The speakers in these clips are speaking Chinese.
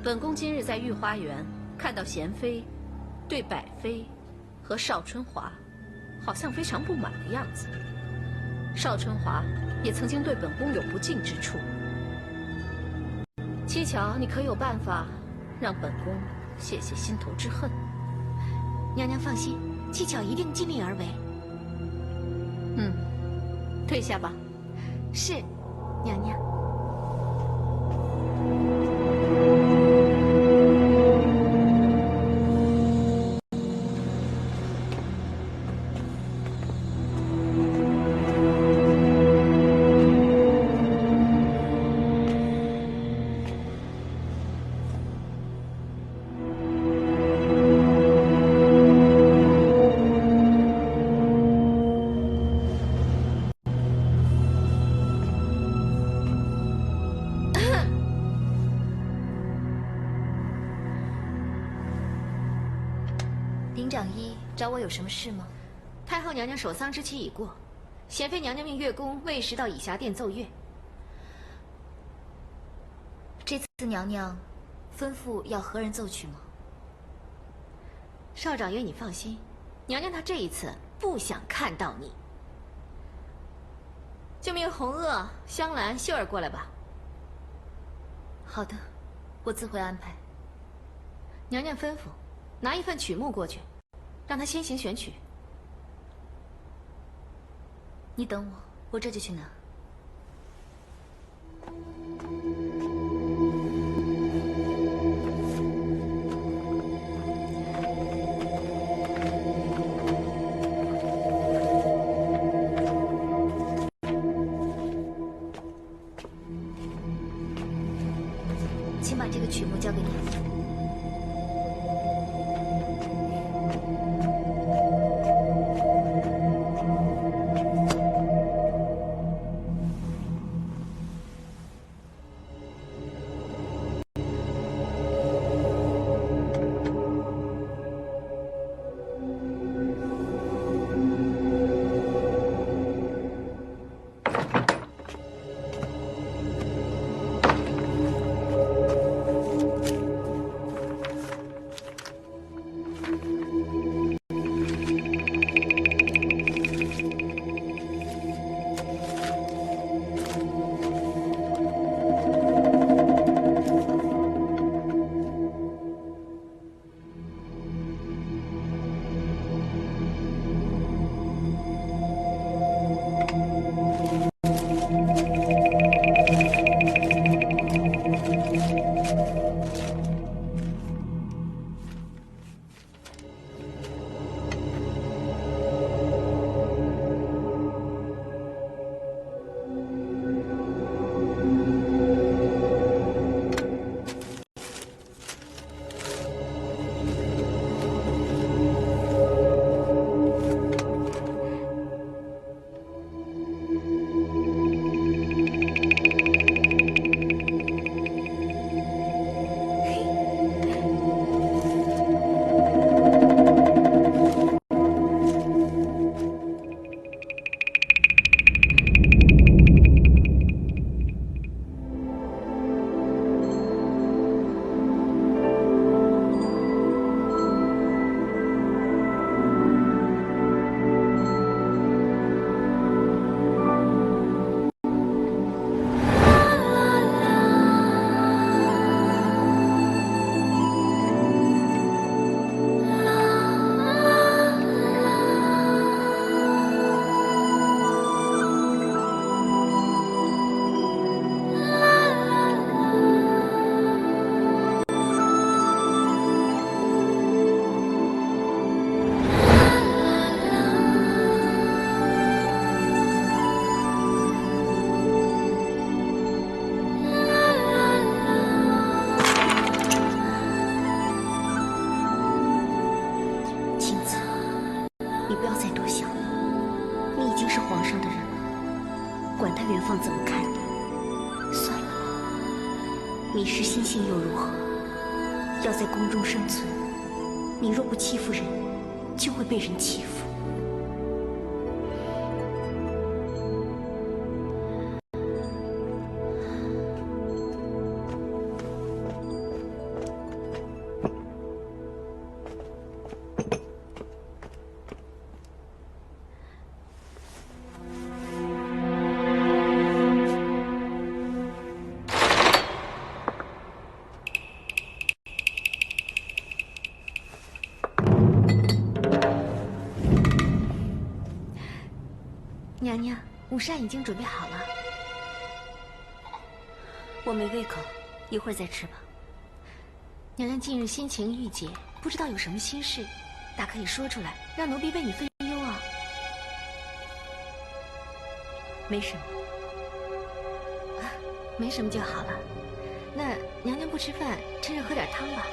本宫今日在御花园看到贤妃对百妃和邵春华好像非常不满的样子。邵春华也曾经对本宫有不敬之处。七巧，你可有办法让本宫泄泄心头之恨？娘娘放心，七巧一定尽力而为。退下吧。是，娘娘。林长医找我有什么事吗？太后娘娘守丧之期已过，贤妃娘娘命乐宫未时到以霞殿奏乐。这次娘娘吩咐要何人奏曲吗？少长爷，你放心，娘娘她这一次不想看到你，就命红萼、香兰、秀儿过来吧。好的，我自会安排。娘娘吩咐，拿一份曲目过去，让他先行选曲。你等我，我这就去拿。请把这个曲目交给娘娘。你是心性又如何？要在宫中生存，你若不欺负人，就会被人欺负。娘娘，午膳已经准备好了。我没胃口，一会儿再吃吧。娘娘近日心情郁结，不知道有什么心事，大可以说出来，让奴婢为你分忧啊。没什么，没什么就好了。那娘娘不吃饭，趁热喝点汤吧。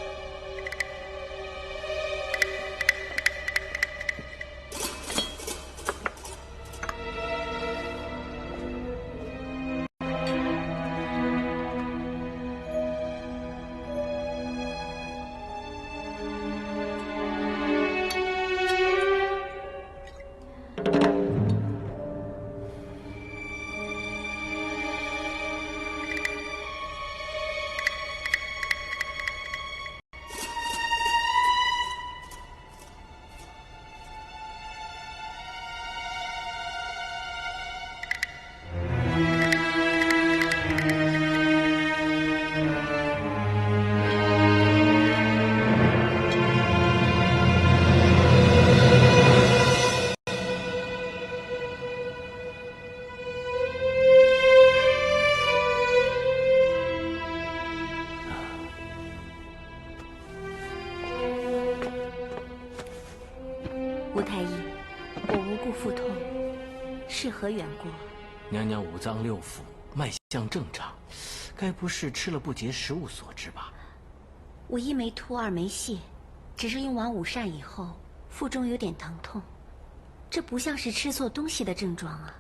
吴太医，我无故腹痛，是何缘故？娘娘五脏六腑脉象正常，该不是吃了不洁食物所致吧？我一没吐，二没泻，只是用完午膳以后，腹中有点疼痛，这不像是吃错东西的症状啊。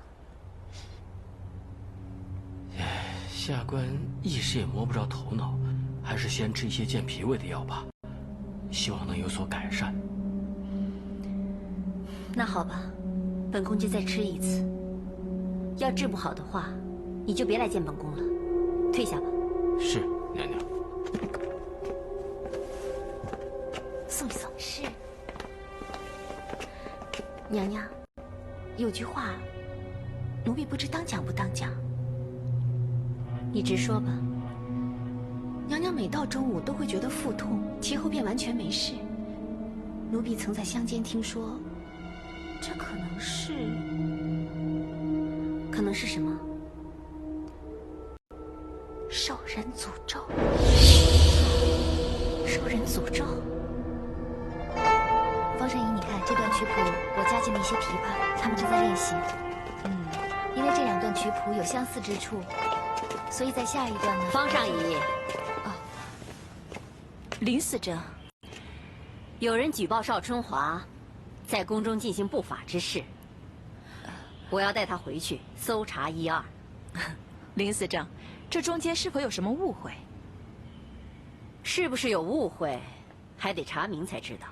下官一时也摸不着头脑，还是先吃一些健脾胃的药吧，希望能有所改善。那好吧，本宫就再吃一次。要治不好的话，你就别来见本宫了，退下吧。是，娘娘。送一送。是。娘娘，有句话，奴婢不知当讲不当讲。你直说吧。娘娘每到中午都会觉得腹痛，其后便完全没事。奴婢曾在乡间听说，这可能是什么？受人诅咒。受人诅咒。方善仪，你看这段曲谱，我加进了一些琵琶，他们正在练习。因为这两段曲谱有相似之处，所以在下一段呢。方尚仪，林司正，有人举报邵春华在宫中进行不法之事，我要带他回去搜查一二。林司正，这中间是否有什么误会？是不是有误会，还得查明才知道。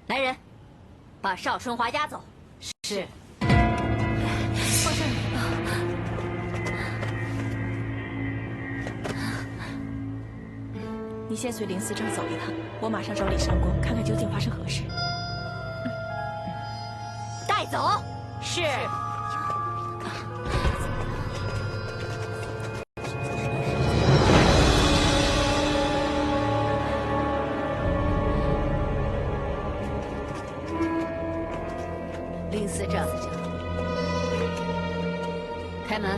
来人，把邵春华押走。是。方善仪，你先随林司正走一趟，我马上找李尚宫看看究竟发生何事。带走。是。林司正，开门。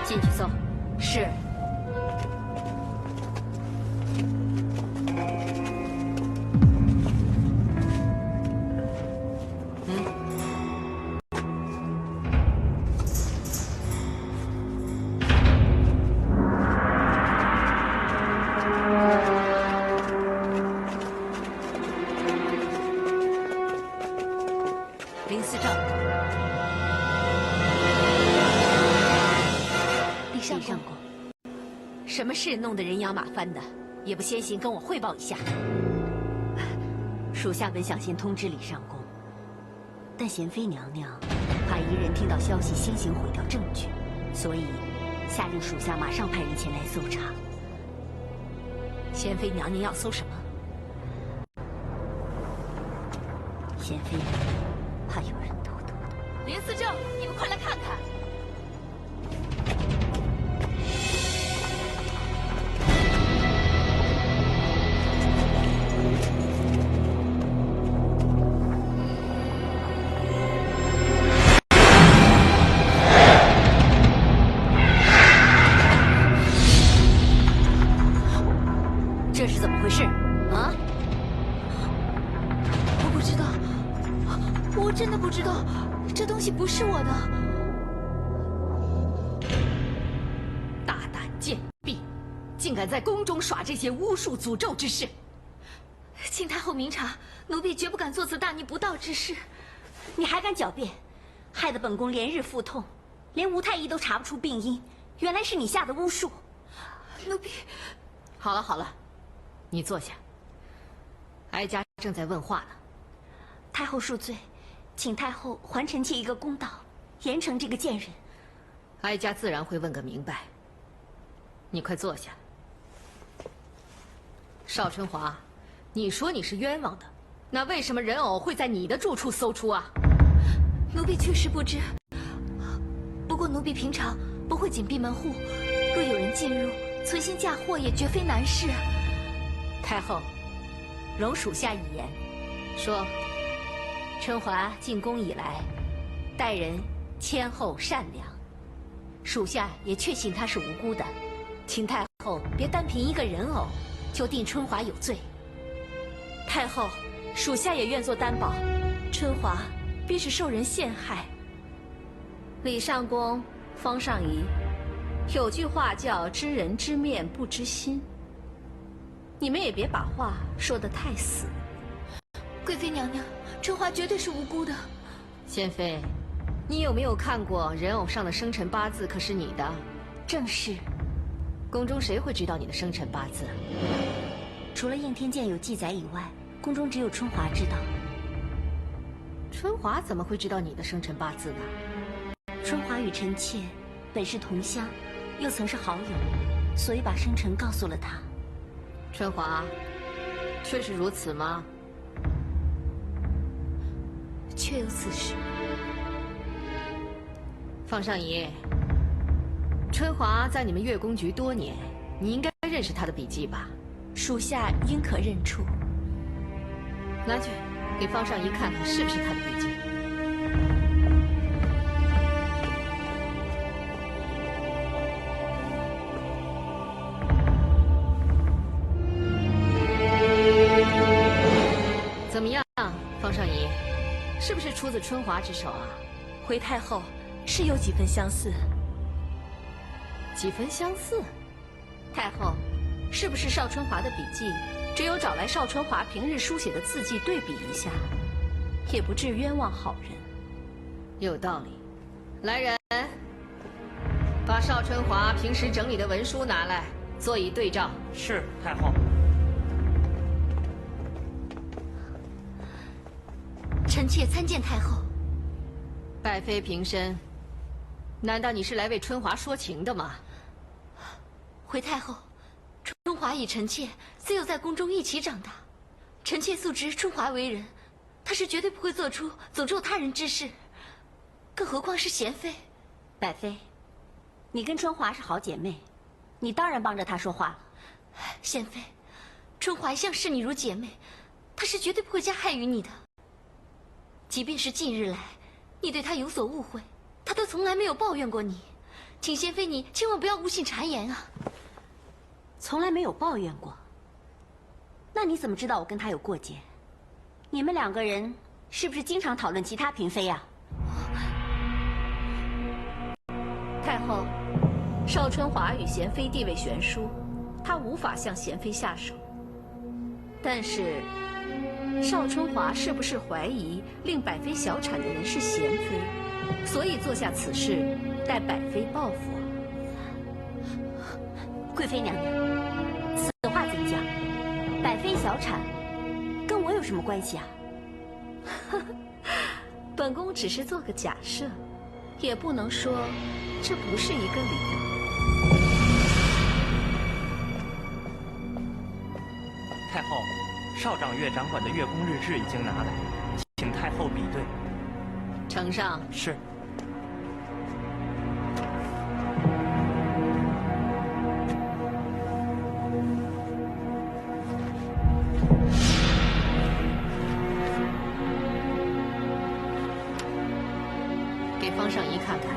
进去搜。是。林司正，李尚宫，什么事弄得人仰马翻的，也不先行跟我汇报一下。属下本想先通知李尚宫，但贤妃娘娘怕夷人听到消息先行毁掉证据，所以下令属下马上派人前来搜查。贤妃娘娘要搜什么？贤妃娘娘怕有人偷渡的。林思正，你们快来看看！这是怎么回事？啊？我不知道，我真的不知道，这东西不是我的。大胆贱婢，竟敢在宫中耍这些巫术诅咒之事！请太后明察，奴婢绝不敢做此大逆不道之事。你还敢狡辩，害得本宫连日腹痛，连吴太医都查不出病因，原来是你下的巫术。奴婢，好了好了，你坐下。哀家正在问话呢。太后恕罪，请太后还臣妾一个公道，严惩这个贱人。哀家自然会问个明白。你快坐下。邵春华，你说你是冤枉的，那为什么人偶会在你的住处搜出啊？奴婢确实不知。不过奴婢平常不会紧闭门户，若有人进入，存心嫁祸也绝非难事。太后，容属下一言，说春华进宫以来，待人谦厚善良，属下也确信他是无辜的，请太后别单凭一个人偶就定春华有罪。太后，属下也愿做担保，春华必是受人陷害。李上宫、方尚仪，有句话叫知人知面不知心，你们也别把话说得太死。贵妃娘娘，春华绝对是无辜的。贤妃，你有没有看过人偶上的生辰八字？可是你的？正是。宫中谁会知道你的生辰八字？除了应天监有记载以外，宫中只有春华知道。春华怎么会知道你的生辰八字呢？春华与臣妾本是同乡，又曾是好友，所以把生辰告诉了他。春华，确是如此吗？确有此事。方尚仪，春华在你们月宫局多年，你应该认识他的笔记吧？属下应可认出。拿去，给方尚仪看看是不是他的笔记。怎么样，方尚仪，是不是出自春华之手啊？回太后，是有几分相似。几分相似？太后，是不是邵春华的笔记？只有找来邵春华平日书写的字迹对比一下，也不至冤枉好人。有道理。来人，把邵春华平时整理的文书拿来，做以对照。是，太后。臣妾参见太后。拜妃平身。难道你是来为春华说情的吗？回太后，春华与臣妾自幼在宫中一起长大，臣妾素知春华为人，他是绝对不会做出诅咒他人之事，更何况是贤妃。百妃，你跟春华是好姐妹，你当然帮着她说话了。贤妃，春华一向视你如姐妹，她是绝对不会加害于你的。即便是近日来，你对她有所误会，她都从来没有抱怨过你，请贤妃你千万不要误信谗言啊！从来没有抱怨过。那你怎么知道我跟她有过节？你们两个人是不是经常讨论其他嫔妃啊？太后，邵春华与贤妃地位悬殊，他无法向贤妃下手。但是，邵春华是不是怀疑令百妃小产的人是贤妃，所以做下此事，待百妃报复啊？贵妃娘娘，此话怎讲？百妃小产，跟我有什么关系啊？本宫只是做个假设，也不能说这不是一个理由。太后，少掌月掌管的月宫日志已经拿来，请太后比对。呈呈上。是。给方尚仪看看。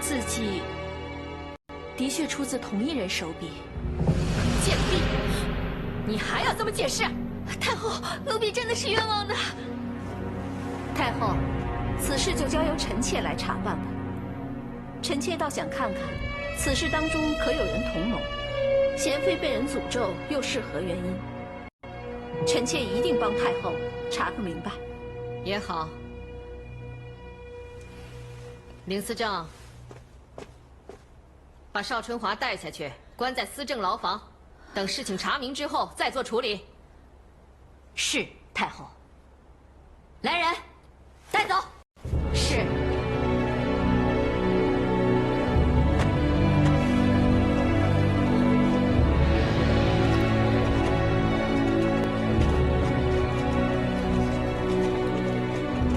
字迹的确出自同一人手笔。贱婢，你还要这么解释？太后，奴婢真的是冤枉的。太后，此事就交由臣妾来查办吧。臣妾倒想看看，此事当中可有人同谋？贤妃被人诅咒，又是何原因？臣妾一定帮太后查个明白。也好。凌思政，把邵春华带下去，关在司政牢房，等事情查明之后再做处理。是太后。来人，带走。是。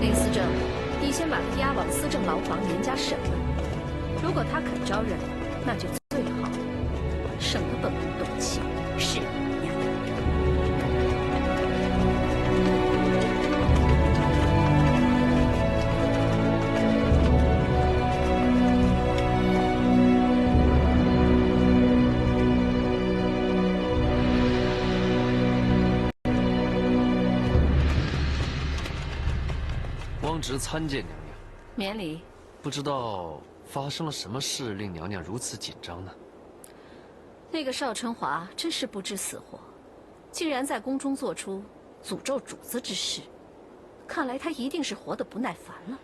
林思政，你先把他押往司政牢房严加审问。如果他肯招认，那就最好，省得本宫动气。是，娘娘。汪直参见娘娘。免礼。不知道发生了什么事，令娘娘如此紧张呢？那个邵春华真是不知死活，竟然在宫中做出诅咒主子之事。看来他一定是活得不耐烦了。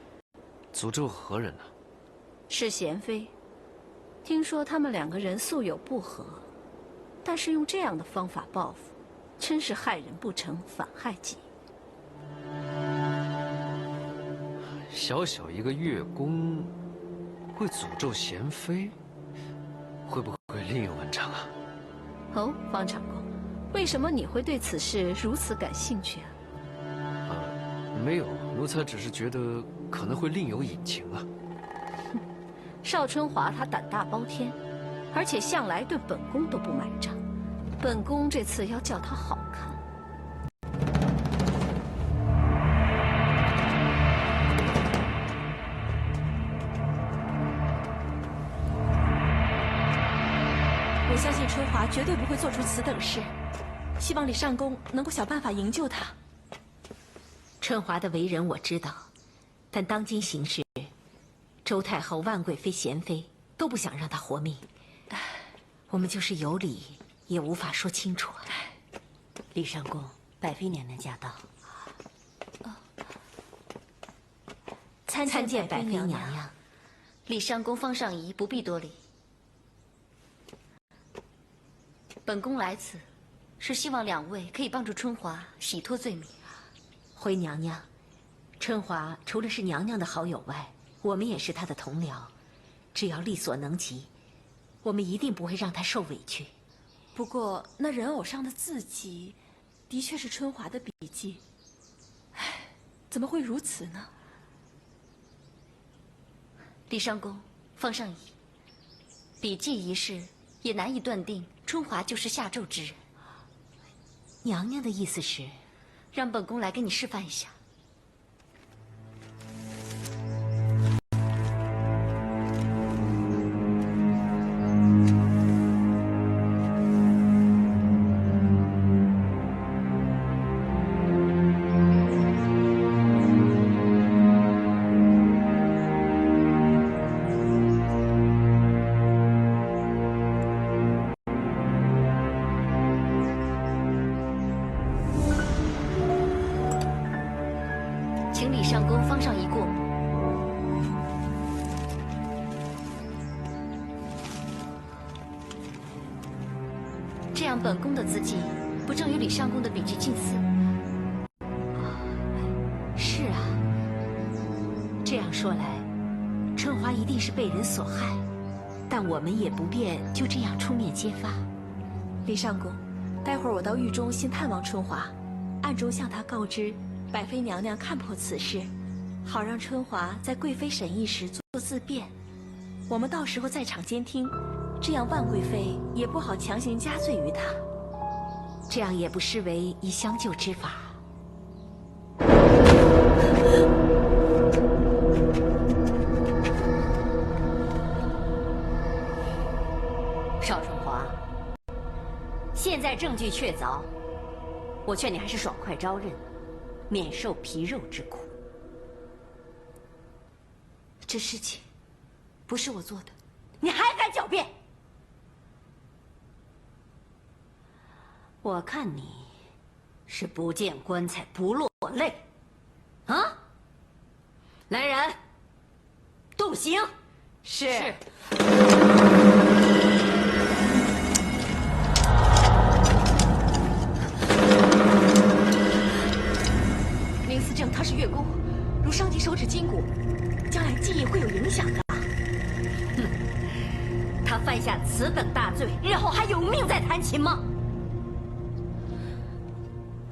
诅咒何人呢？是贤妃。听说他们两个人素有不和，但是用这样的方法报复，真是害人不成，反害己。小小一个月宫，会诅咒贤妃，会不会另有文章啊？哦，方长公，为什么你会对此事如此感兴趣啊？没有，奴才只是觉得可能会另有隐情啊。邵春华他胆大包天，而且向来对本宫都不买账，本宫这次要叫他好看。我相信春华绝对不会做出此等事，希望李上宫能够想办法营救他。春华的为人我知道，但当今形势，周太后、万贵妃、贤妃都不想让他活命，我们就是有理也无法说清楚。李上宫，百妃娘娘驾到。参见百妃娘娘。李上宫、方尚仪不必多礼。本宫来此，是希望两位可以帮助春华洗脱罪名。回娘娘，春华除了是娘娘的好友外，我们也是她的同僚，只要力所能及，我们一定不会让她受委屈。不过那人偶上的字迹，的确是春华的笔迹。唉，怎么会如此呢？李上宫、方尚仪，笔迹一事也难以断定春华就是下咒之人。娘娘的意思是，让本宫来给你示范一下。请李上宫、方尚仪过目。这样，本宫的字迹不正与李上宫的笔迹近似？说来，春华一定是被人所害，但我们也不便就这样出面揭发。李上公，待会儿我到狱中先探望春华，暗中向她告知百妃娘娘看破此事，好让春华在贵妃审议时做自辩。我们到时候在场监听，这样万贵妃也不好强行加罪于她。这样也不失为一相救之法。邵春华，现在证据确凿，我劝你还是爽快招认，免受皮肉之苦。这事情不是我做的，你还敢狡辩？我看你是不见棺材不落泪，啊！来人，动刑！是。林思正他是月宫，如伤及手指筋骨，将来记忆会有影响的。他犯下此等大罪，日后还有命再弹琴吗？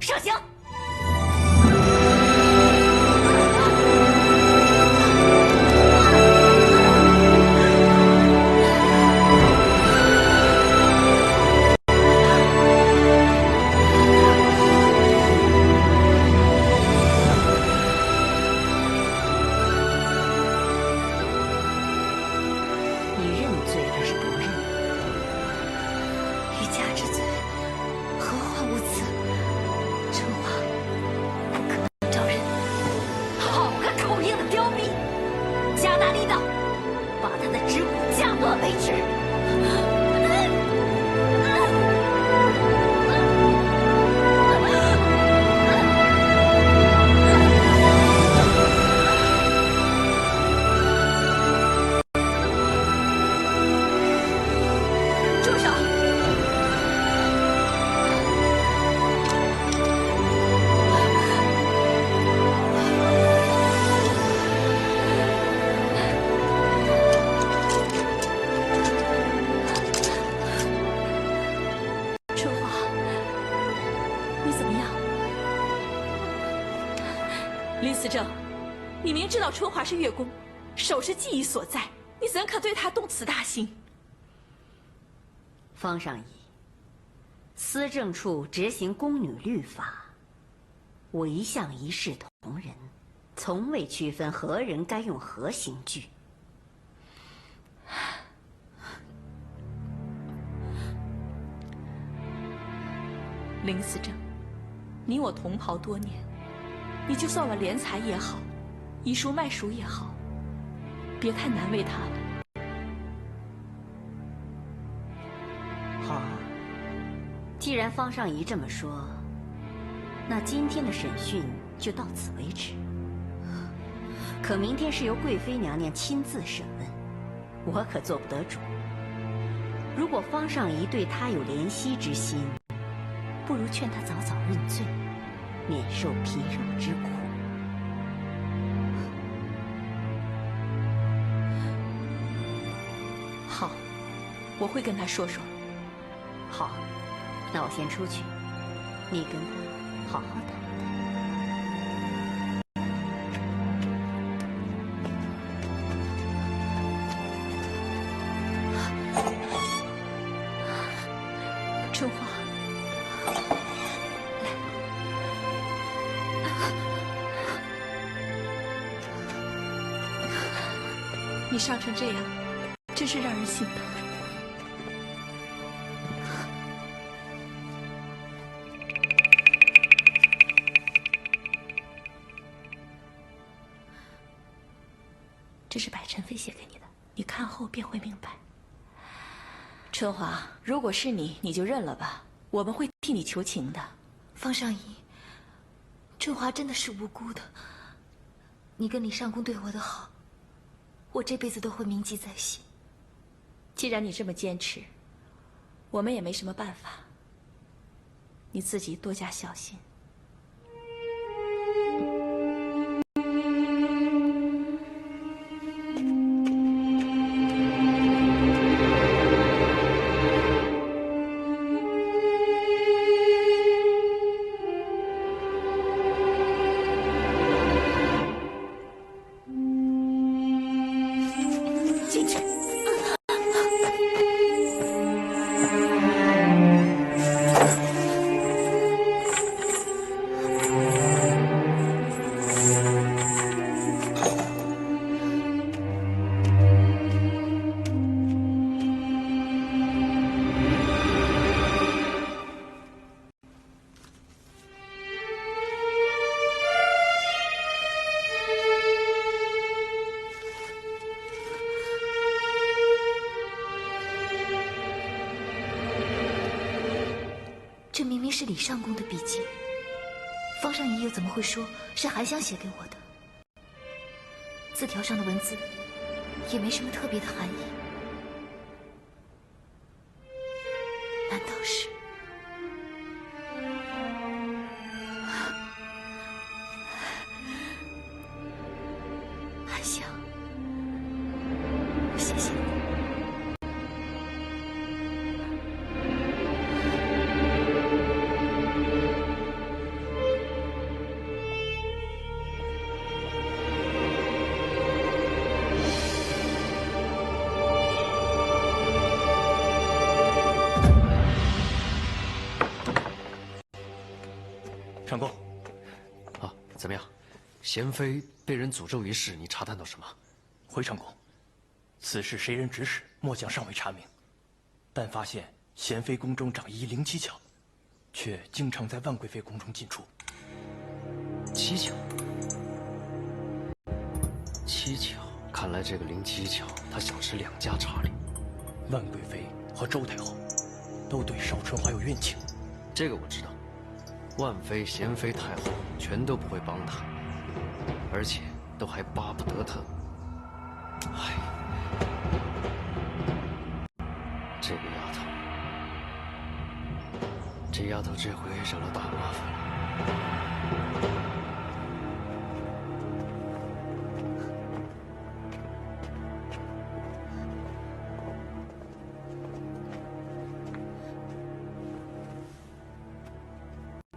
设刑！你明知道春华是月宫，手是记忆所在，你怎可对她动此大刑？方上仪，司政处执行宫女律法，我一向一视同仁，从未区分何人该用何刑具。林思正，你我同袍多年，你就算我敛财也好，遗书卖书也好，别太难为他了。好，既然方上仪这么说，那今天的审讯就到此为止。可明天是由贵妃娘娘亲自审问，我可做不得主。如果方上仪对他有怜惜之心，不如劝他早早认罪，免受皮肉之苦。好，我会跟他说说。好，那我先出去，你跟他好好谈谈。春华，来，你伤成这样，真是让人心疼。这是百辰飞写给你的，你看后便会明白。春华，如果是你，你就认了吧，我们会替你求情的。方上仪，春华真的是无辜的。你跟李上公对我的好，我这辈子都会铭记在心。既然你这么坚持，我们也没什么办法。你自己多加小心。这明明是李尚宫的笔记，方尚仪又怎么会说是韩香写给我的？字条上的文字也没什么特别的含义，难道是？韩香，谢谢你。长公，啊，怎么样？贤妃被人诅咒一事，你查探到什么？回长公，此事谁人指使，末将尚未查明，但发现贤妃宫中长一灵机巧，却经常在万贵妃宫中进出。蹊跷，蹊跷！看来这个林蹊跷，他想吃两家茶礼。万贵妃和周太后都对邵春华有怨情，这个我知道。万妃、贤妃、太后全都不会帮他，而且都还巴不得他。唉，这个丫头，这丫头这回惹了大麻烦了。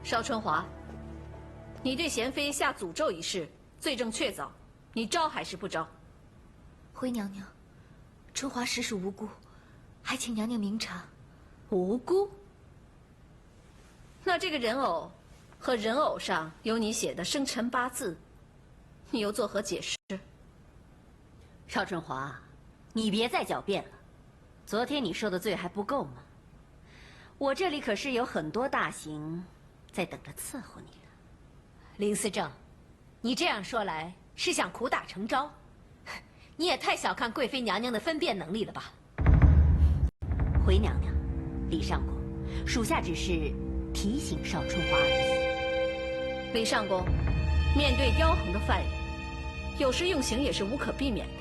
邵春华，你对贤妃下诅咒一事罪证确凿，你招还是不招？回娘娘，春华实属无辜，还请娘娘明察。无辜？那这个人偶和人偶上有你写的生辰八字，你又作何解释？邵春华，你别再狡辩了。昨天你受的罪还不够吗？我这里可是有很多大刑在等着伺候你呢。林思正，你这样说来是想苦打成招？你也太小看贵妃娘娘的分辨能力了吧？回娘娘，李上宫，属下只是提醒邵春华而已。李上宫，面对刁横的犯人，有时用刑也是无可避免的，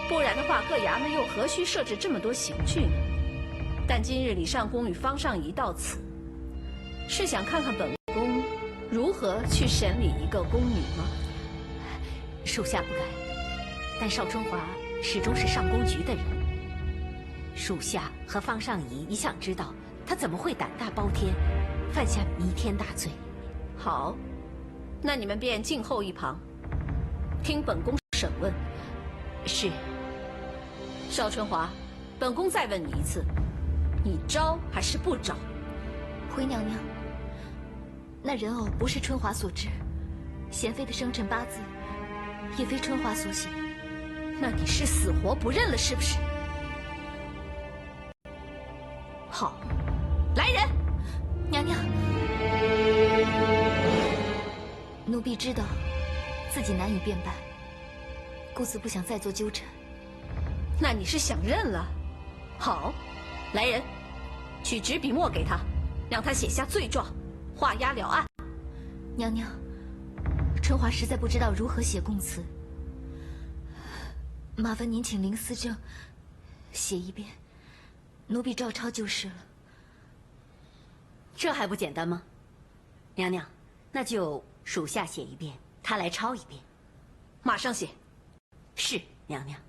不然的话，各衙门又何须设置这么多刑具呢？但今日李上宫与方尚仪到此，是想看看本宫如何去审理一个宫女吗？属下不敢，但邵春华始终是上宫局的人，属下和方尚仪一向知道他怎么会胆大包天，犯下弥天大罪。好，那你们便静候一旁，听本宫审问。是。邵春华，本宫再问你一次，你招还是不招？回娘娘，那人偶不是春华所制，贤妃的生辰八字也非春华所写。那你是死活不认了是不是？好，来人！娘娘，奴婢知道自己难以辩白，故此不想再做纠缠。那你是想认了？好，来人，取纸笔墨给他，让他写下罪状，画押了案。娘娘，春华实在不知道如何写供词，麻烦您请林思正写一遍，奴婢照抄就是了。这还不简单吗？娘娘，那就属下写一遍，他来抄一遍。马上写。是，娘娘。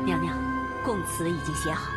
娘娘，供词已经写好。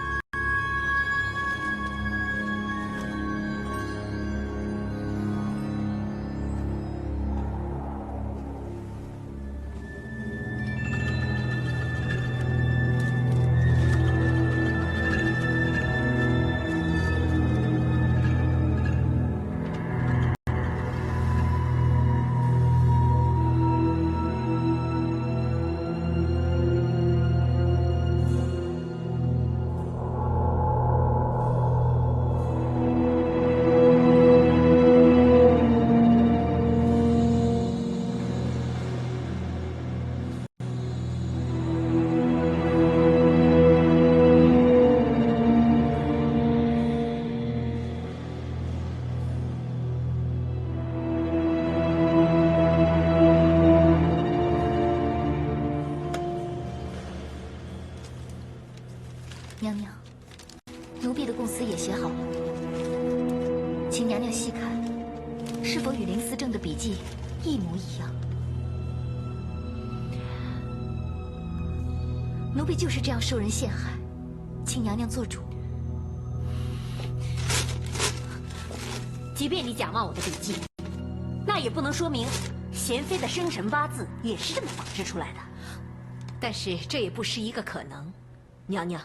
奴婢的供词也写好了，请娘娘细看，是否与林思政的笔记一模一样？奴婢就是这样受人陷害，请娘娘做主。即便你假冒我的笔记，那也不能说明娴妃的生辰八字也是这么仿制出来的。但是这也不是一个可能，娘娘，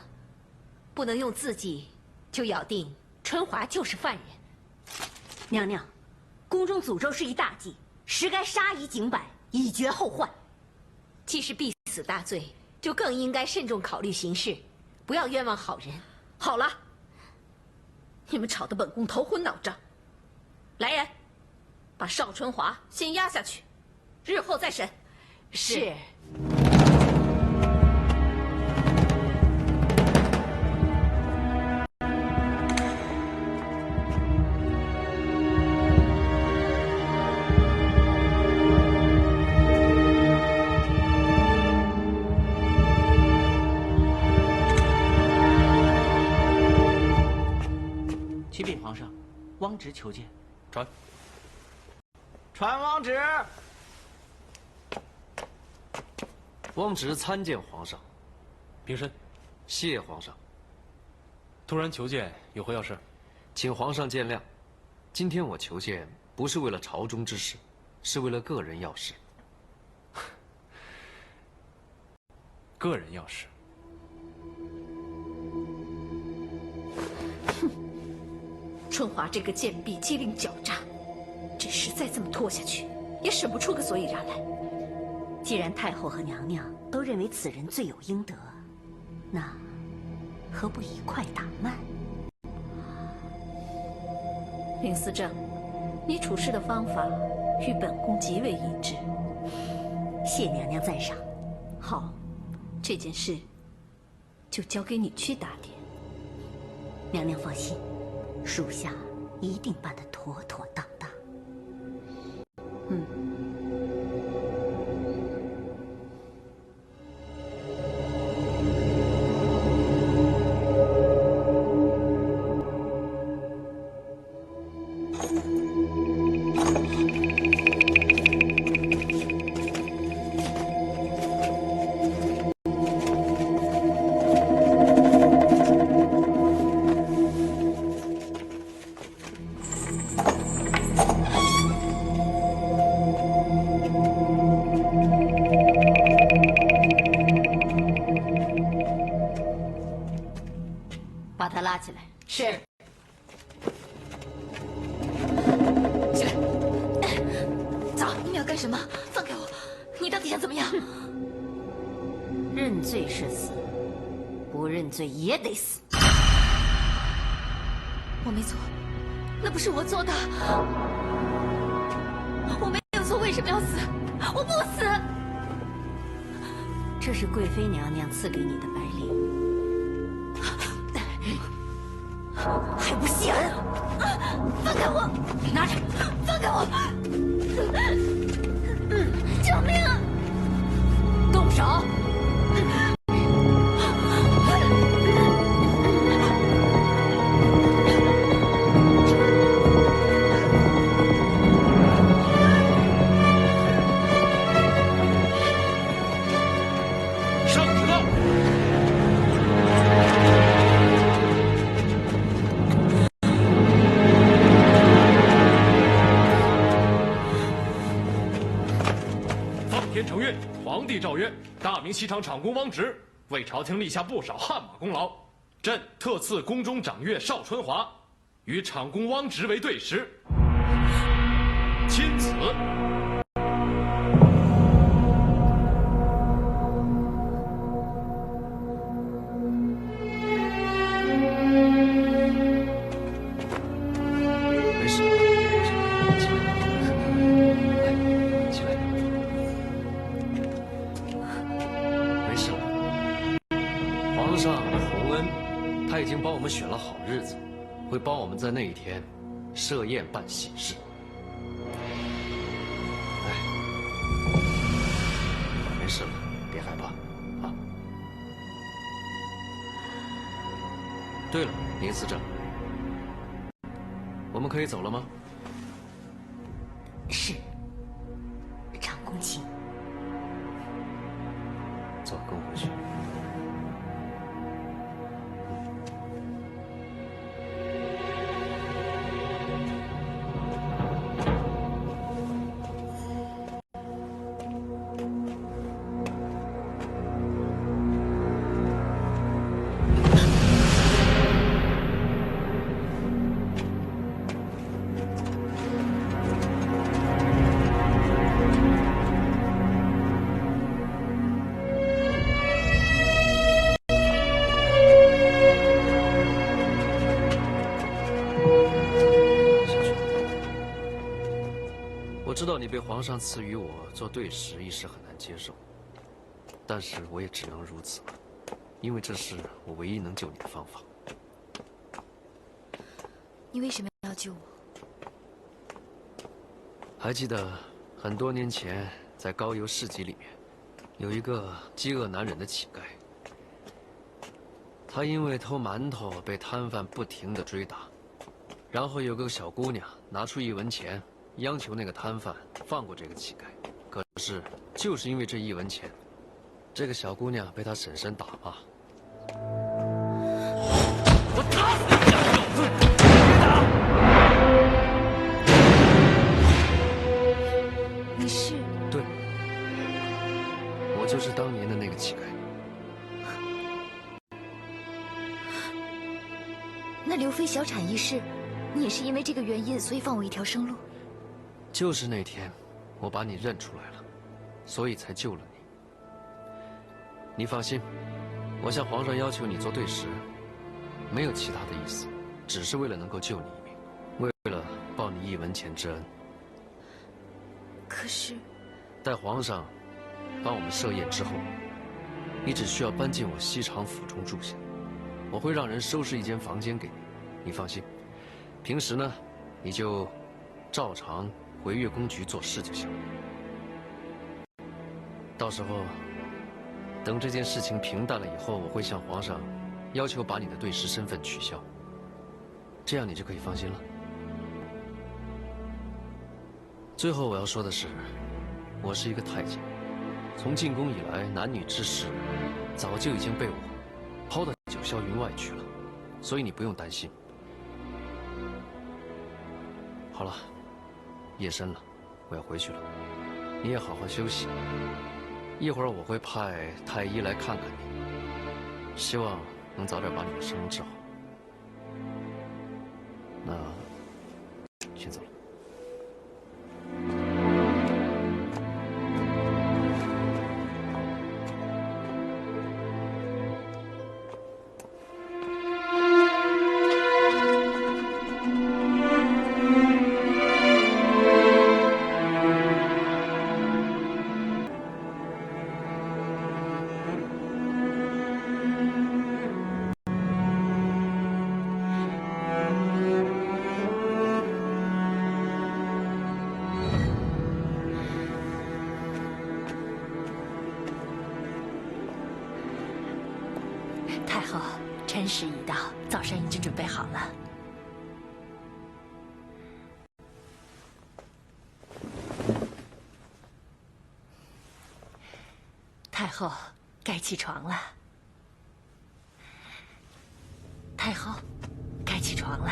不能用字迹就咬定春华就是犯人。娘娘，宫中诅咒是一大忌，实该杀一儆百，以绝后患。既是必死大罪，就更应该慎重考虑行事，不要冤枉好人。好了，你们吵得本宫头昏脑胀。来人，把邵春华先押下去，日后再审。是。启禀皇上，汪直求见。传。传汪直。汪直参见皇上。平身。谢皇上。突然求见，有何要事？请皇上见谅，今天我求见不是为了朝中之事，是为了个人要事。个人要事。春华这个贱婢机灵狡诈，只是再这么拖下去，也审不出个所以然来。既然太后和娘娘都认为此人罪有应得，那何不以快打慢？林思政，你处事的方法与本宫极为一致。谢娘娘赞赏。好，这件事就交给你去打点。娘娘放心，属下一定办得妥妥当当。把他拉起来。是。起来。走，你们要干什么？放开我！你到底想怎么样？认罪是死，不认罪也得死。我没错，那不是我做的。我没有错，为什么要死？我不死。这是贵妃娘娘赐给你的白绫。还不谢恩！放开我！拿着！放开我！救命啊！动手！上旨到！承运，皇帝诏曰：大明西厂厂工汪直为朝廷立下不少汗马功劳，朕特赐宫中掌阅邵春华与厂工汪直为对食，钦此。没事，起来，来，起来。没事了。皇上洪恩，他已经帮我们选了好日子，会帮我们在那一天设宴办喜事。哎，没事了，别害怕啊。对了，宁司正，我们可以走了吗？是。长公请。走，跟我回去。我知道你被皇上赐予我做对食，一时很难接受，但是我也只能如此了，因为这是我唯一能救你的方法。你为什么要救我？还记得很多年前在高邮市集里面，有一个饥饿难忍的乞丐，他因为偷馒头被摊贩不停地追打，然后有个小姑娘拿出1文钱，央求那个摊贩放过这个乞丐。可是就是因为这1文钱，这个小姑娘被他婶婶打骂。我打死你家小子！别打！你是？对，我就是当年的那个乞丐。那刘妃小产一事，你也是因为这个原因，所以放我一条生路？就是那天，我把你认出来了，所以才救了你。你放心，我向皇上要求你做对食，没有其他的意思，只是为了能够救你一命，为了报你1文钱之恩。可是，待皇上帮我们设宴之后，你只需要搬进我西厂府中住下，我会让人收拾一间房间给你。你放心，平时呢，你就照常回月宫局做事就行了。到时候，等这件事情平淡了以后，我会向皇上要求把你的对食身份取消，这样你就可以放心了。最后我要说的是，我是一个太监，从进宫以来，男女之事早就已经被我抛到九霄云外去了，所以你不用担心。好了，夜深了，我要回去了，你也好好休息。一会儿我会派太医来看看你，希望能早点把你的伤治好。那先走了。太后，辰时已到，早膳已经准备好了。太后，该起床了。太后，该起床了。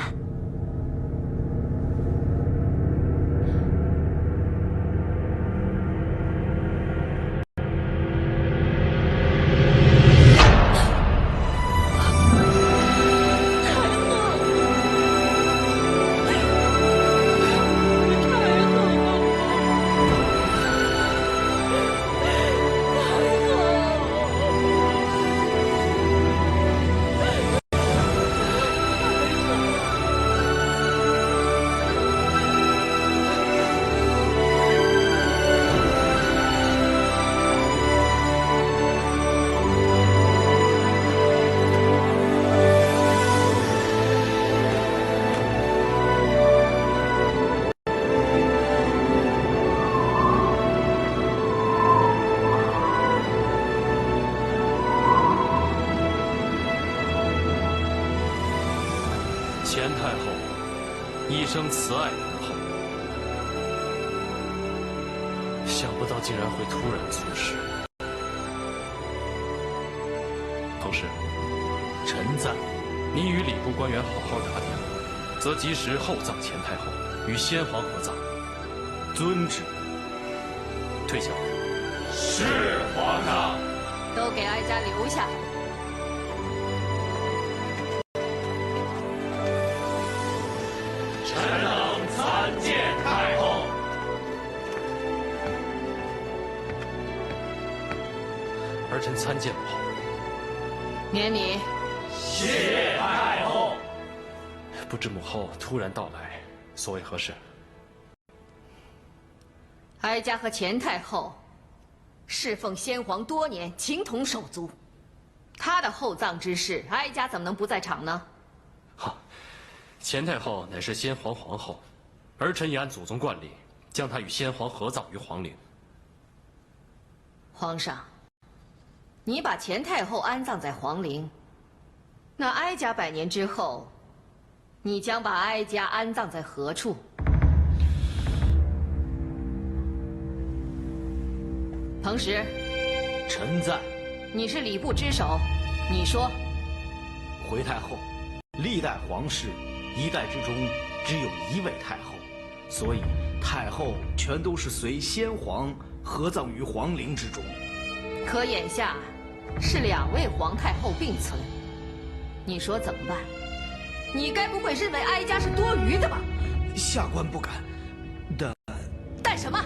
钱太后一生慈爱仁厚，想不到竟然会突然猝逝。同时，臣赞你与礼部官员好好打点，则及时厚葬钱太后，与先皇合葬。遵旨。退下。是皇上。都给哀家留下。臣等参见太后。儿臣参见母后。免礼。谢太后。不知母后突然到来，所为何事？哀家和钱太后侍奉先皇多年，情同手足。他的厚葬之事，哀家怎么能不在场呢？哈，钱太后乃是先皇皇后，儿臣也按祖宗惯例，将她与先皇合葬于皇陵。皇上，你把钱太后安葬在皇陵，那哀家100年之后，你将把哀家安葬在何处？彭石，臣在。你是礼部之首，你说。回太后，历代皇室一代之中只有1位太后，所以太后全都是随先皇合葬于皇陵之中。可眼下是2位皇太后并存，你说怎么办？你该不会认为哀家是多余的吧？下官不敢，但什么？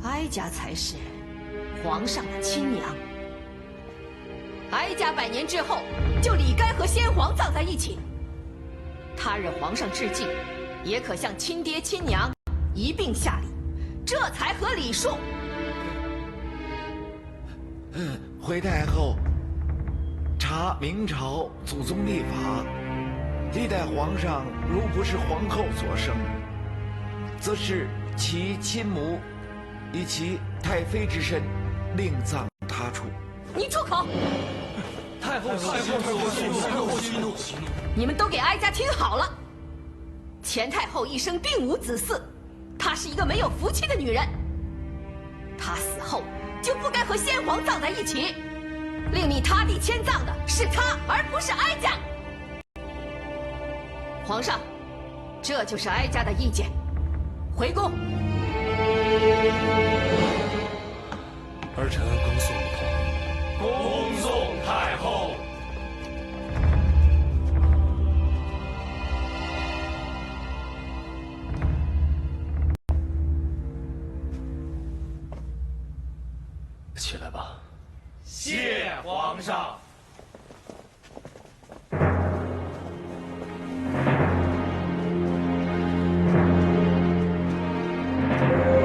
哀家才是皇上的亲娘，哀家100年之后就理该和先皇葬在一起。他日皇上致祭，也可向亲爹亲娘一并下礼，这才合礼数。回太后，查明朝祖宗历法，历代皇上如不是皇后所生，则是其亲母以其太妃之身另葬他处。你住口！太后息怒！你们都给哀家听好了，钱太后一生并无子嗣，她是一个没有福气的女人。她死后就不该和先皇葬在一起，另觅他地迁葬的是她，而不是哀家。皇上，这就是哀家的意见，回宫。儿臣恭送母后。恭送太后。起来吧。谢皇上。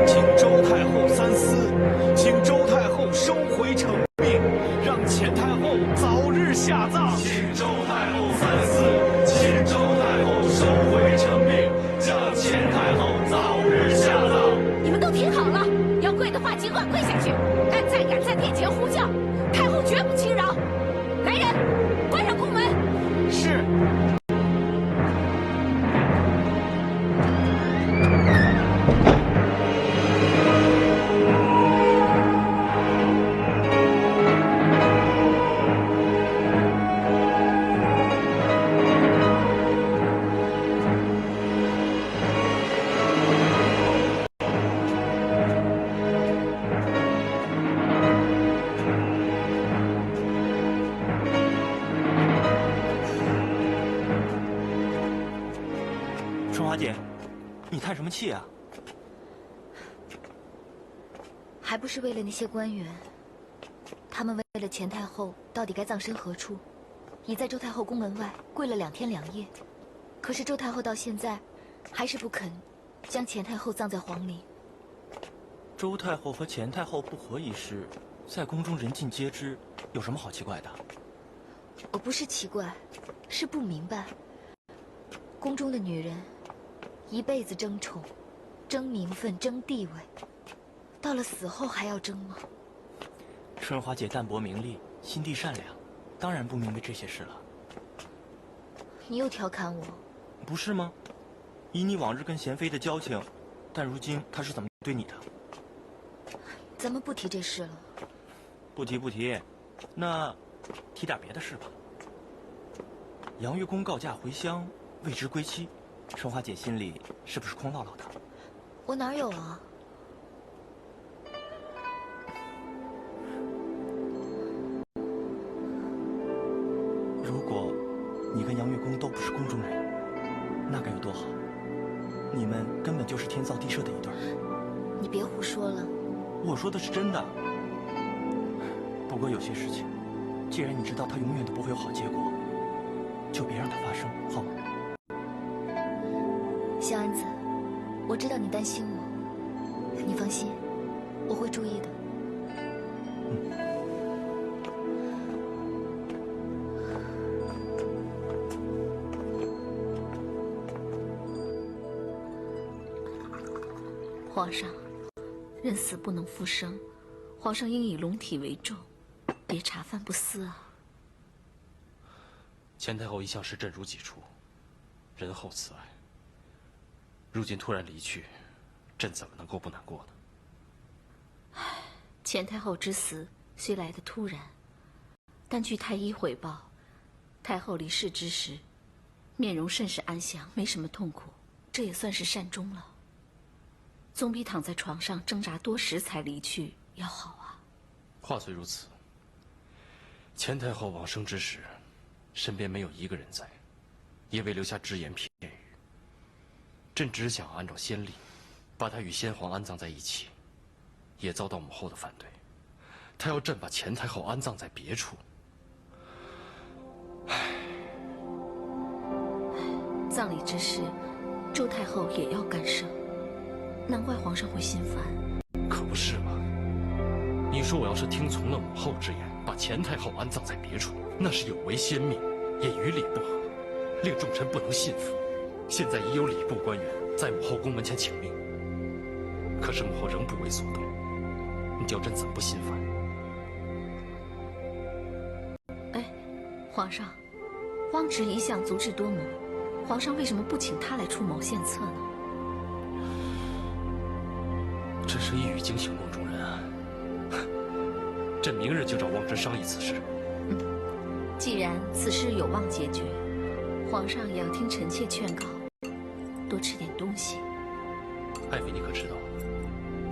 请周太后三思，请周太后收回成命，让钱太后早日下葬。请周太后三思，请周太后收回成命，让钱太后早日下葬。你们都听好了，要跪的话尽管跪下去，但再敢在殿前呼叫，太后绝不轻饶。来人，关上宫门。是。春华姐，你叹什么气啊？还不是为了那些官员，他们为了钱太后到底该葬身何处，已在周太后宫门外跪了2天2夜。可是周太后到现在还是不肯将钱太后葬在皇陵。周太后和钱太后不和一事，在宫中人尽皆知，有什么好奇怪的？我不是奇怪，是不明白。宫中的女人一辈子争宠、争名分、争地位，到了死后还要争吗？春华姐淡泊名利，心地善良，当然不明白这些事了。你又调侃我，不是吗？以你往日跟贤妃的交情，但如今她是怎么对你的？咱们不提这事了。不提，那提点别的事吧。杨月宫告假回乡，未知归期，春华姐心里是不是空落落的？我哪有啊？如果你跟杨月宫都不是宫中人，那该有多好！你们根本就是天造地设的一对儿。你别胡说了。我说的是真的。不过有些事情，既然你知道它永远都不会有好结果，就别让它发生，好吗？小安子，我知道你担心我，你放心，我会注意的。皇上，人死不能复生，皇上应以龙体为重，别茶饭不思啊。钱太后一向视朕如己出，仁厚慈爱。如今突然离去，朕怎么能够不难过呢？唉，钱太后之死虽来得突然，但据太医回报，太后离世之时，面容甚是安详，没什么痛苦，这也算是善终了。总比躺在床上挣扎多时才离去要好啊。话虽如此，钱太后往生之时，身边没有一个人在，也未留下只言片语。朕只想按照先例，把她与先皇安葬在一起，也遭到母后的反对。她要朕把钱太后安葬在别处。葬礼之事，周太后也要干涉，难怪皇上会心烦。可不是吗？你说我要是听从了母后之言，把钱太后安葬在别处，那是有违先命，也与礼不合，令众臣不能信服。现在已有礼部官员在母后宫门前请命，可是母后仍不为所动，你叫朕怎么不心烦？哎，皇上，汪直一向足智多谋，皇上为什么不请他来出谋献策呢？这是一语惊醒梦中人啊！朕明日就找汪直商议此事。既然此事有望解决，皇上也要听臣妾劝告，多吃点东西。爱妃，你可知道，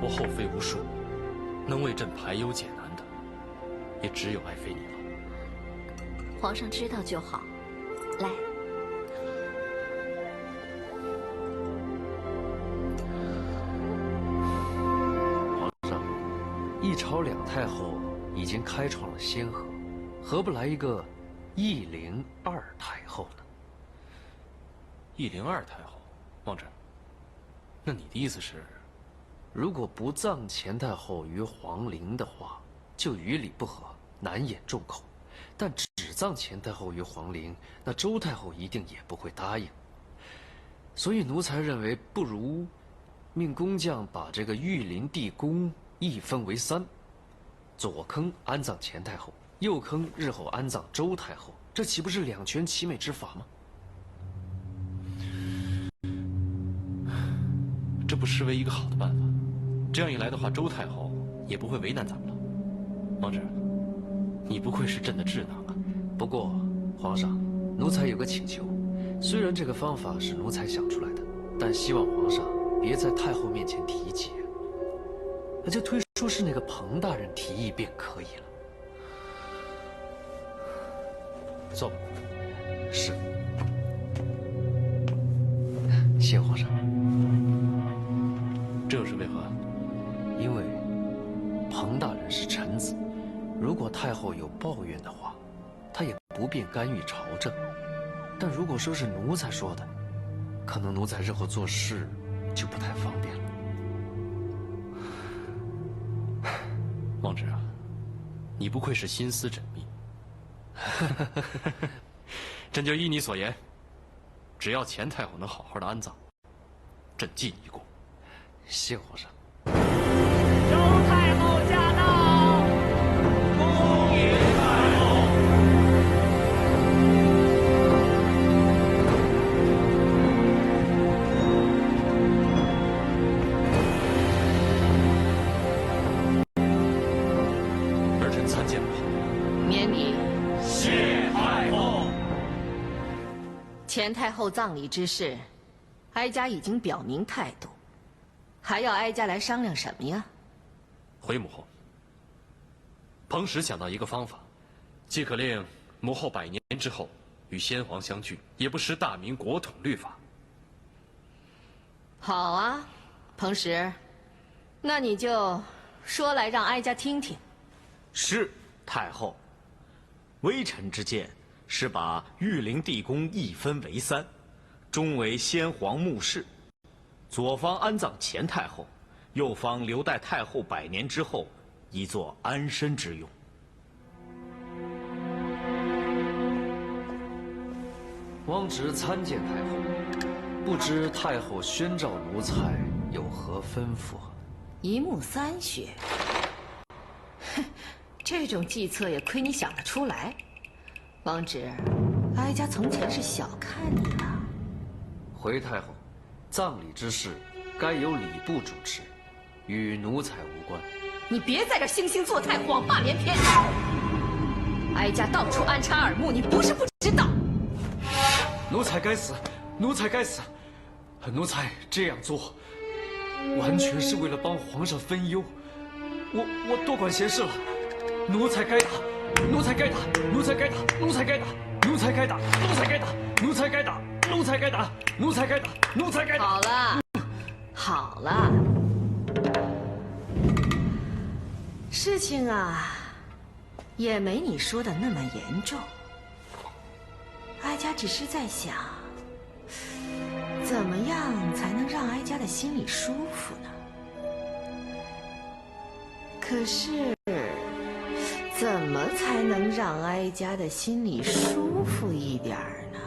我后妃无数，能为朕排忧解难的，也只有爱妃你了。皇上知道就好。来。一朝两太后已经开创了先河，何不来一个一灵二太后呢？一灵二太后，望着，那你的意思是，如果不葬钱太后于皇陵的话，就与礼不合，难掩众口；但只葬钱太后于皇陵，那周太后一定也不会答应。所以奴才认为，不如命工匠把这个玉林地宫一分为三，左坑安葬钱太后，右坑日后安葬周太后，这岂不是两全其美之法吗？这不失为一个好的办法。这样一来的话，周太后也不会为难咱们了。王直，你不愧是朕的智囊啊！不过，皇上，奴才有个请求，虽然这个方法是奴才想出来的，但希望皇上别在太后面前提起，那就推说是那个彭大人提议便可以了。坐吧。是。谢皇上。这又是为何？因为彭大人是臣子，如果太后有抱怨的话，他也不便干预朝政。但如果说是奴才说的，可能奴才日后做事就不太方便了。王直啊，你不愧是心思缜密。朕就依你所言，只要钱太后能好好的安葬，朕记你一功。谢皇上。周太后驾到。免礼。谢太后。前太后葬礼之事，哀家已经表明态度，还要哀家来商量什么呀？回母后，彭使想到一个方法，既可令母后100年之后与先皇相聚，也不失大明国统律法。好啊，彭使，那你就说来让哀家听听。是太后。微臣之见是把御陵地宫一分为3，中为先皇墓室，左方安葬前太后，右方留待太后100年之后，以作安身之用。汪直参见太后，不知太后宣召奴才有何吩咐？一目3穴，哼，这种计策也亏你想得出来。汪直，哀家从前是小看你了。回太后，葬礼之事该由礼部主持，与奴才无关。你别在这惺惺作态，谎话连篇。哀家到处安插耳目，你不是不知道。奴才该死，奴才该死！奴才这样做，完全是为了帮皇上分忧。我多管闲事了，奴才该打，奴才该打，奴才该打，奴才该打，奴才该打，奴才该打，奴才该打，奴才该打，奴才该打，奴才该打。好了，好了，事情啊，也没你说的那么严重。哀家只是在想，怎么样才能让哀家的心里舒服呢？可是，怎么才能让哀家的心里舒服一点儿呢？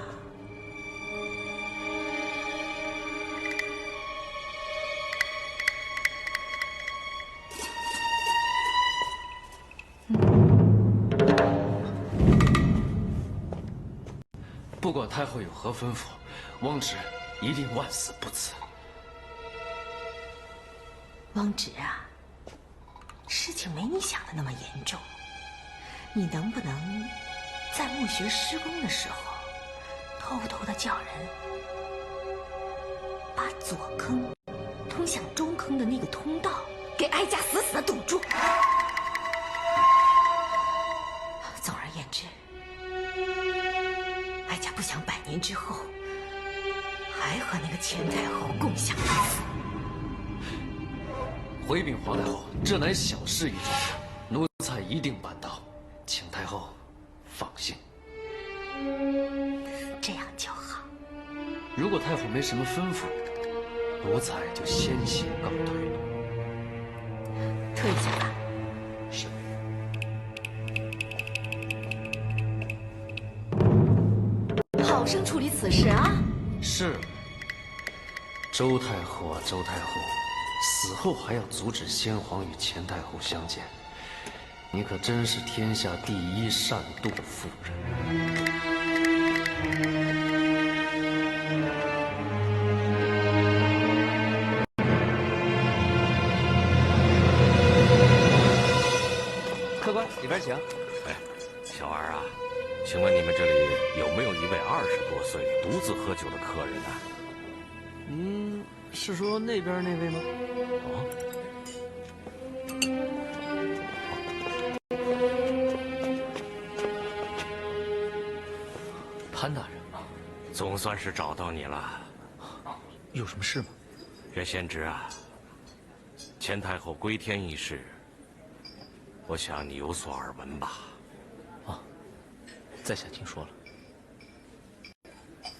不管太后有何吩咐，汪直一定万死不辞。汪直啊，事情没你想的那么严重，你能不能在墓穴施工的时候，偷偷的叫人把左坑通向中坑的那个通道给哀家死死的堵住？总而言之，哀家不想100年之后还和那个前太后共享一府。回禀皇太后，这乃小事一桩，奴才一定办到，请太后放心。这样就好。如果太后没什么吩咐，奴才就先行告退。退下吧。是。好生处理此事啊！是。周太后啊，周太后，死后还要阻止先皇与前太后相见，你可真是天下第一善妒妇人。客官，里边请。哎，小儿啊，请问你们这里有没有一位20多岁独自喝酒的客人呢？是说那边那位吗？潘大人吗？总算是找到你了。有什么事吗？岳仙芝啊，前太后归天一事，我想你有所耳闻吧？在下听说了。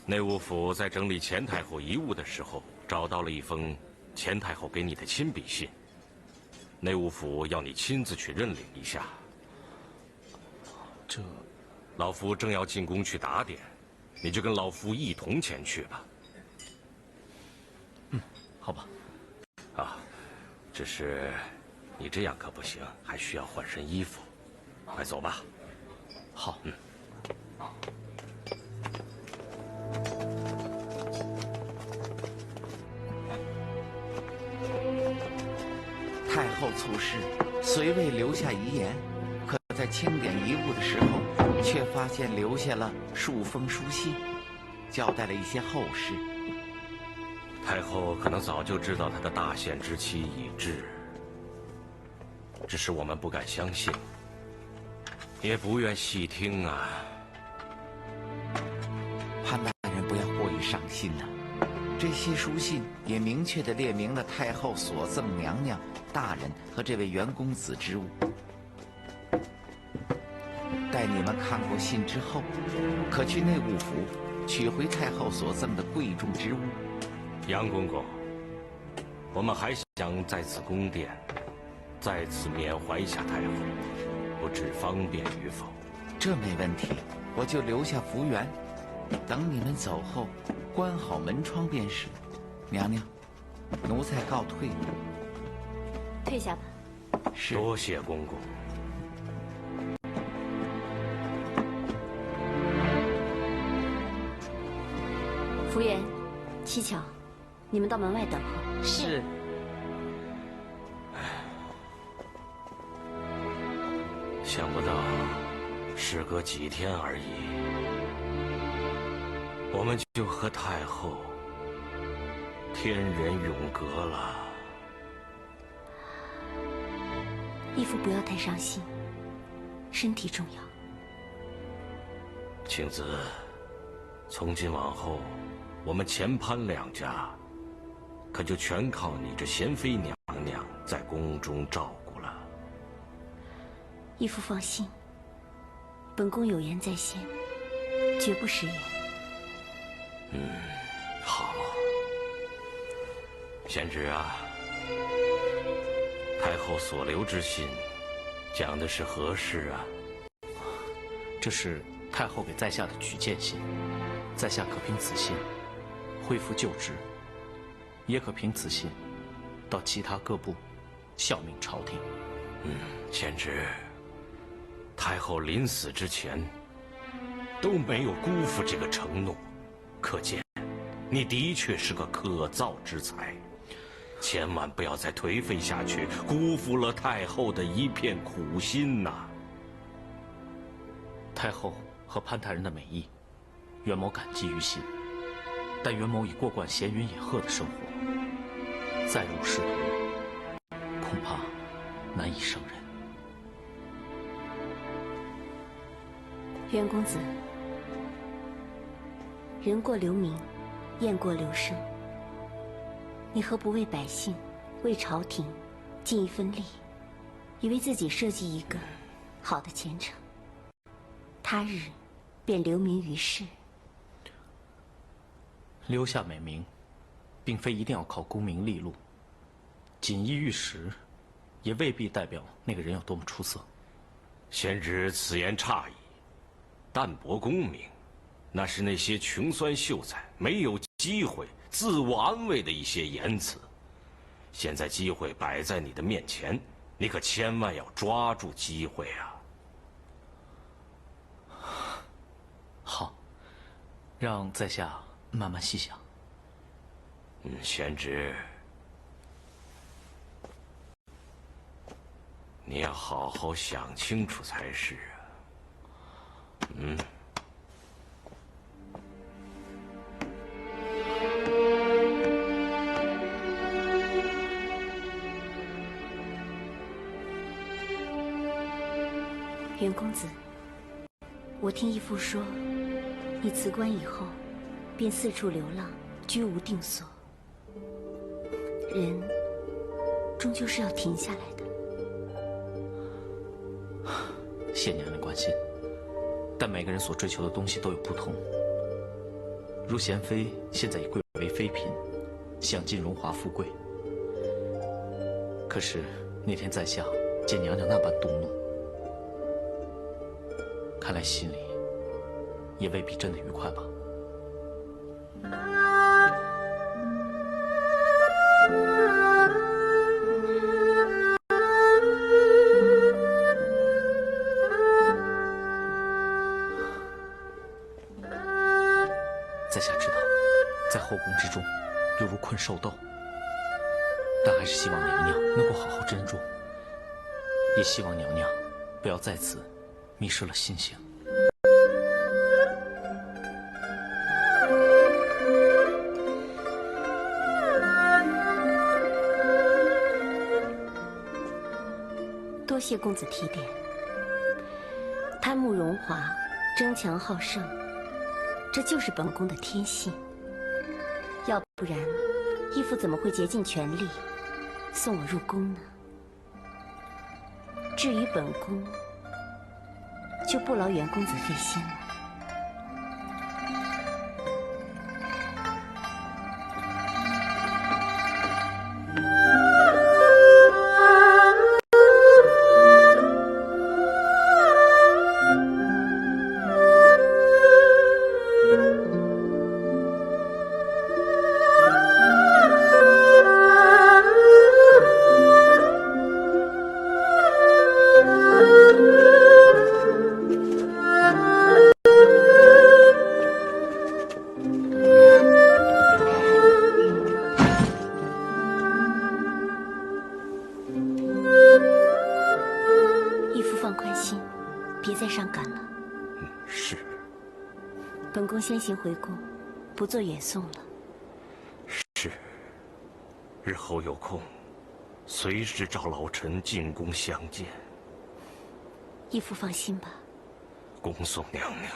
内务府在整理前太后遗物的时候，找到了一封前太后给你的亲笔信。内务府要你亲自去认领一下。这，老夫正要进宫去打点，你就跟老夫一同前去吧。好吧。啊，只是你这样可不行，还需要换身衣服。快走吧。好。太后处世，虽未留下遗言，可在在清点遗物的时候，却发现留下了数封书信，交代了一些后事。太后可能早就知道她的大限之期已至，只是我们不敢相信，也不愿细听啊。潘大人不要过于伤心呐。这些书信也明确地列明了太后所赠娘娘、大人和这位袁公子之物。待你们看过信之后，可去内务府取回太后所赠的贵重之物。杨公公，我们还想在此宫殿再次缅怀一下太后，不知方便与否？这没问题，我就留下福源，等你们走后，关好门窗便是。娘娘，奴才告退。退下吧。是。多谢公公。福源、七巧，你们到门外等候。是。想不到，时隔几天而已，我们就和太后天人永隔了。义父不要太伤心，身体重要。庆子，从今往后，我们钱潘两家，可就全靠你这贤妃娘娘在宫中照顾了。义父放心，本宫有言在先，绝不食言。好。贤侄啊，太后所留之信，讲的是何事啊？这是太后给在下的举荐信，在下可凭此信恢复旧职，也可凭此信到其他各部效命朝廷。贤侄，太后临死之前都没有辜负这个承诺，可见你的确是个可造之才。千万不要再颓废下去，辜负了太后的一片苦心呐！太后和潘大人的美意，袁某感激于心。但袁某已过惯闲云野鹤的生活，再入仕途，恐怕难以胜任。袁公子，人过留名，雁过留声。你何不为百姓、为朝廷尽一份力，也为自己设计一个好的前程？他日便留名于世。留下美名，并非一定要靠功名利禄，锦衣玉食，也未必代表那个人有多么出色。贤侄此言差矣，淡泊功名，那是那些穷酸秀才没有机会自我安慰的一些言辞。现在机会摆在你的面前，你可千万要抓住机会啊！好，让在下慢慢细想。贤侄，你要好好想清楚才是啊。袁公子，我听义父说，你辞官以后，便四处流浪，居无定所。人终究是要停下来的。谢娘娘关心，但每个人所追求的东西都有不同。如贤妃现在已贵为妃嫔，享尽荣华富贵。可是那天在下见娘娘那般动怒，看来心里也未必真的愉快吧。在下知道，在后宫之中，犹如困兽斗，但还是希望娘娘能够好好珍重，也希望娘娘不要在此迷失了心性。多谢公子提点。贪慕荣华，争强好胜，这就是本宫的天性。要不然，义父怎么会竭尽全力送我入宫呢？至于本宫，就不劳袁公子费心了。本宫先行回宫，不做远送了。是。日后有空，随时召老臣进宫相见。义父放心吧。恭送娘娘。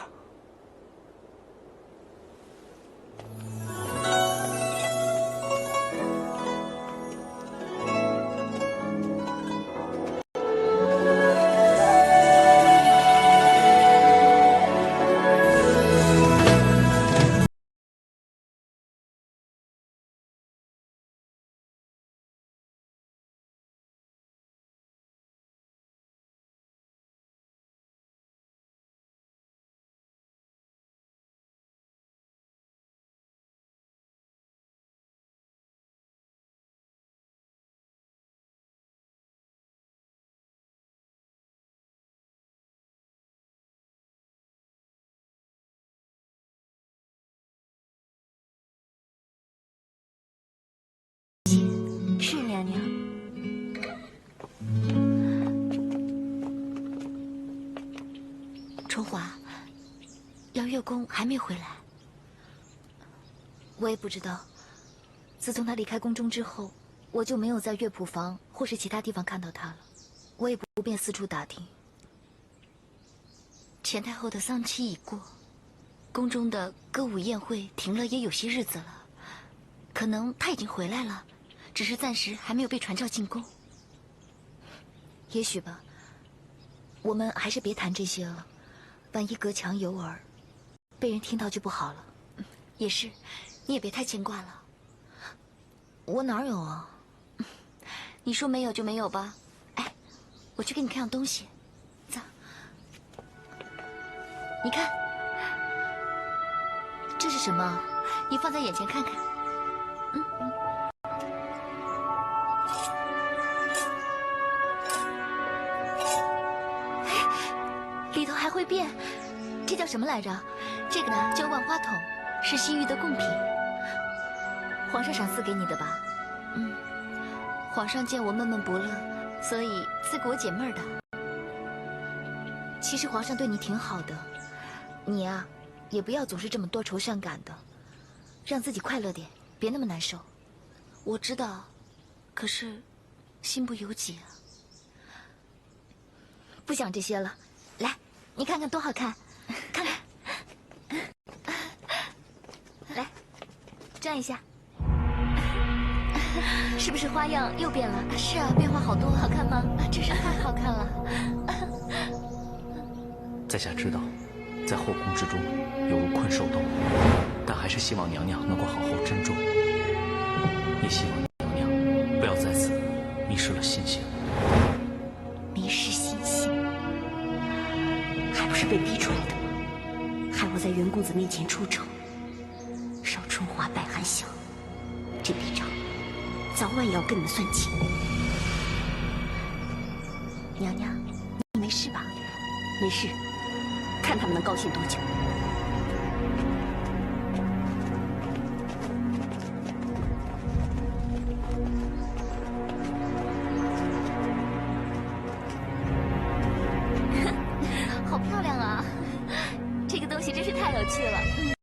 是娘娘。春华，杨月宫还没回来。我也不知道。自从他离开宫中之后，我就没有在乐谱房或是其他地方看到他了。我也不便四处打听。钱太后的丧期已过，宫中的歌舞宴会停了也有些日子了，可能他已经回来了。只是暂时还没有被传召进宫。也许吧。我们还是别谈这些了，万一隔墙有耳，被人听到就不好了。也是，你也别太牵挂了。我哪有啊？你说没有就没有吧。哎，我去给你看样东西。走，你看，这是什么？你放在眼前看看。里头还会变，这叫什么来着？这个呢叫万花筒，是西域的贡品。皇上赏赐给你的吧？皇上见我闷闷不乐，所以赐给我解闷的。其实皇上对你挺好的，你呀，也不要总是这么多愁善感的，让自己快乐点，别那么难受。我知道，可是心不由己啊。不想这些了，来，你看看多好看，看看，来，转一下，是不是花样又变了？是啊，变化好多，好看吗？真是太好看了。在下知道，在后宫之中有如困兽斗，但还是希望娘娘能够好好珍重，也希望娘娘不要在此迷失了心性。迷失心性，还不是被逼出来的吗？害我在袁公子面前出丑，邵春华、白含笑，这笔账早晚也要跟你们算清。娘娘，你没事吧？没事，看他们能高兴多久。好太有趣了。